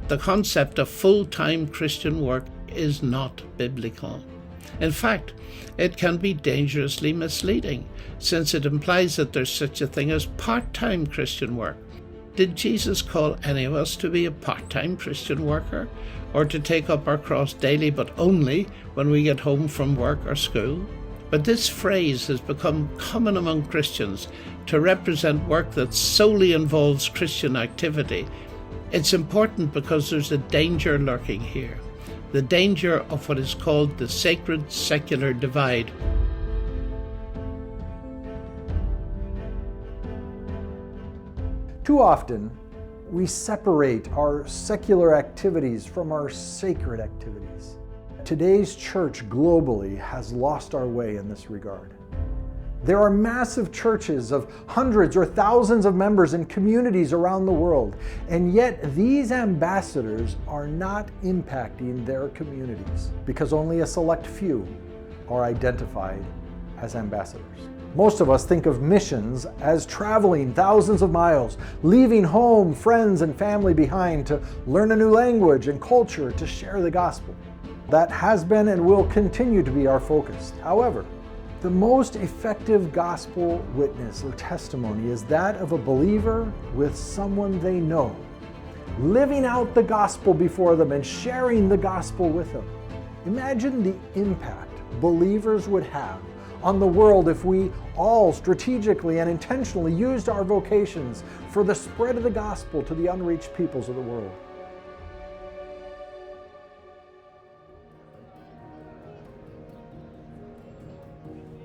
The concept of full-time Christian work is not biblical. In fact, it can be dangerously misleading, since it implies that there's such a thing as part-time Christian work. Did Jesus call any of us to be a part-time Christian worker, or to take up our cross daily but only when we get home from work or school? But this phrase has become common among Christians to represent work that solely involves Christian activity. It's important because there's a danger lurking here, the danger of what is called the sacred-secular divide. Too often, we separate our secular activities from our sacred activities. Today's church globally has lost our way in this regard. There are massive churches of hundreds or thousands of members in communities around the world, and yet these ambassadors are not impacting their communities because only a select few are identified as ambassadors. Most of us think of missions as traveling thousands of miles, leaving home, friends, and family behind to learn a new language and culture to share the gospel. That has been and will continue to be our focus. However, the most effective gospel witness or testimony is that of a believer with someone they know, living out the gospel before them and sharing the gospel with them. Imagine the impact believers would have on the world if we all strategically and intentionally used our vocations for the spread of the gospel to the unreached peoples of the world.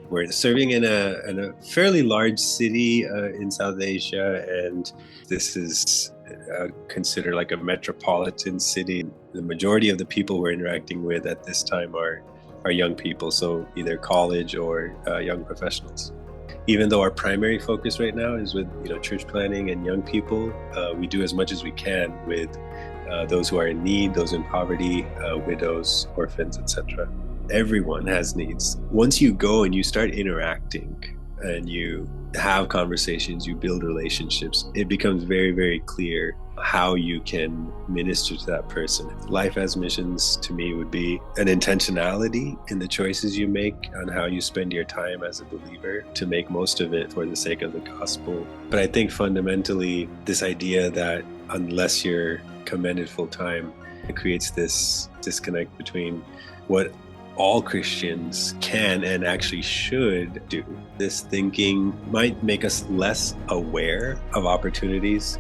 We're serving in a fairly large city in South Asia, and this is considered like a metropolitan city. The majority of the people we're interacting with at this time are young people, so either college or young professionals. Even though our primary focus right now is with church planning and young people, we do as much as we can with those who are in need, those in poverty, widows, orphans, etc. Everyone has needs. Once you go and you start interacting and you have conversations, you build relationships, it becomes very, very clear how you can minister to that person. Life as missions to me would be an intentionality in the choices you make on how you spend your time as a believer to make most of it for the sake of the gospel. But I think fundamentally this idea that unless you're commended full time, it creates this disconnect between what all Christians can and actually should do. This thinking might make us less aware of opportunities.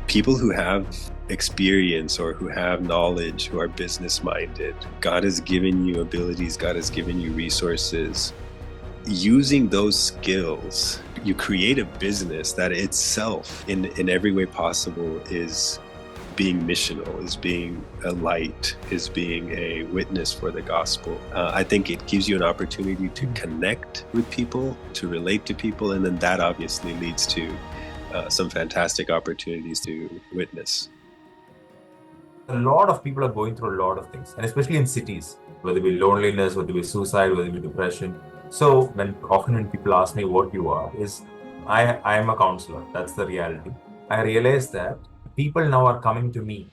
People who have experience or who have knowledge, who are business-minded, God has given you abilities, God has given you resources. Using those skills, you create a business that itself, in every way possible, is being missional, is being a light, is being a witness for the gospel. I think it gives you an opportunity to connect with people, to relate to people, and then that obviously leads to some fantastic opportunities to witness. A lot of people are going through a lot of things, and especially in cities, whether it be loneliness, whether it be suicide, whether it be depression. So often when people ask me what you are, I am a counselor. That's the reality. I realize that people now are coming to me.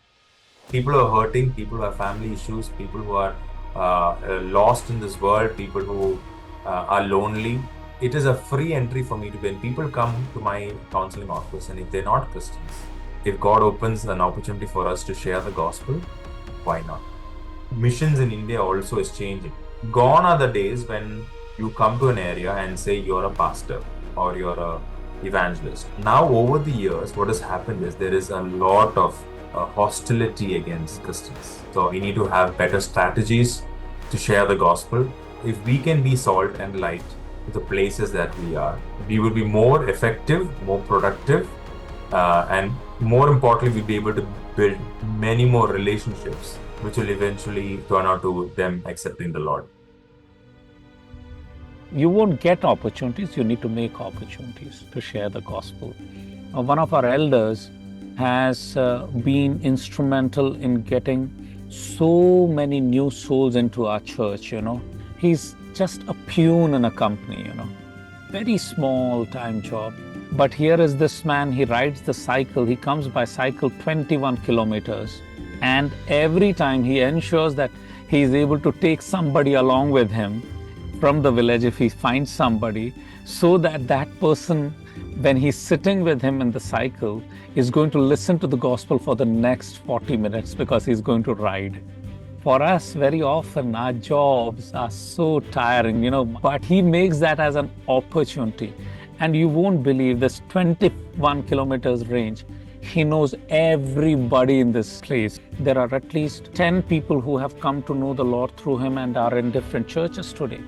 People who are hurting, people who have family issues, people who are lost in this world, people who are lonely. It is a free entry for me to when people come to my counseling office, and if they're not Christians, if God opens an opportunity for us to share the gospel, why not? Missions in India also is changing. Gone are the days when you come to an area and say you're a pastor or you're a evangelist. Now over the years, what has happened is there is a lot of hostility against Christians. So we need to have better strategies to share the gospel. If we can be salt and light to the places that we are, we will be more effective, more productive, and more importantly, we'll be able to build many more relationships, which will eventually turn out to them accepting the Lord. You won't get opportunities, you need to make opportunities to share the gospel. One of our elders has been instrumental in getting so many new souls into our church, He's just a peon in a company, Very small time job. But here is this man, he rides the cycle, he comes by cycle 21 kilometers And every time he ensures that he is able to take somebody along with him from the village if he finds somebody, so that that person, when he's sitting with him in the cycle, is going to listen to the gospel for the next 40 minutes because he's going to ride. For us, very often our jobs are so tiring, but he makes that as an opportunity. And you won't believe this 21 kilometers range. He knows everybody in this place. There are at least 10 people who have come to know the Lord through him and are in different churches today.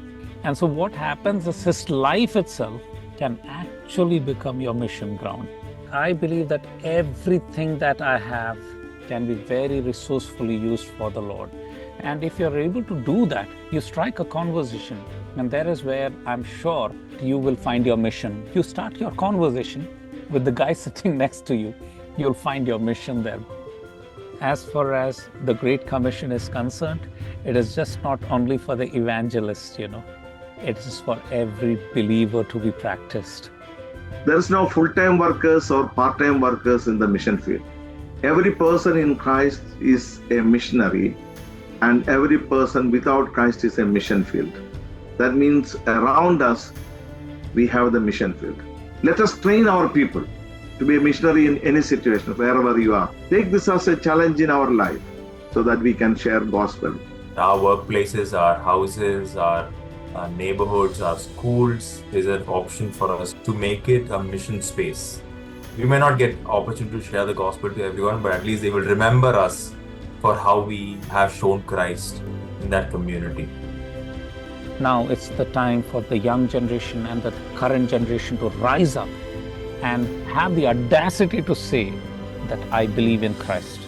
And so what happens is his life itself can actually become your mission ground. I believe that everything that I have can be very resourcefully used for the Lord. And if you're able to do that, you strike a conversation. And there is where I'm sure you will find your mission. You start your conversation with the guy sitting next to you. You'll find your mission there. As far as the Great Commission is concerned, it is just not only for the evangelists, It is for every believer to be practiced. There is no full-time workers or part-time workers in the mission field. Every person in Christ is a missionary, and every person without Christ is a mission field. That means around us, we have the mission field. Let us train our people to be a missionary in any situation, wherever you are. Take this as a challenge in our life so that we can share gospel. Our workplaces, our houses, our neighborhoods, our schools is an option for us to make it a mission space. We may not get opportunity to share the gospel to everyone, but at least they will remember us for how we have shown Christ in that community. Now it's the time for the young generation and the current generation to rise up and have the audacity to say that I believe in Christ.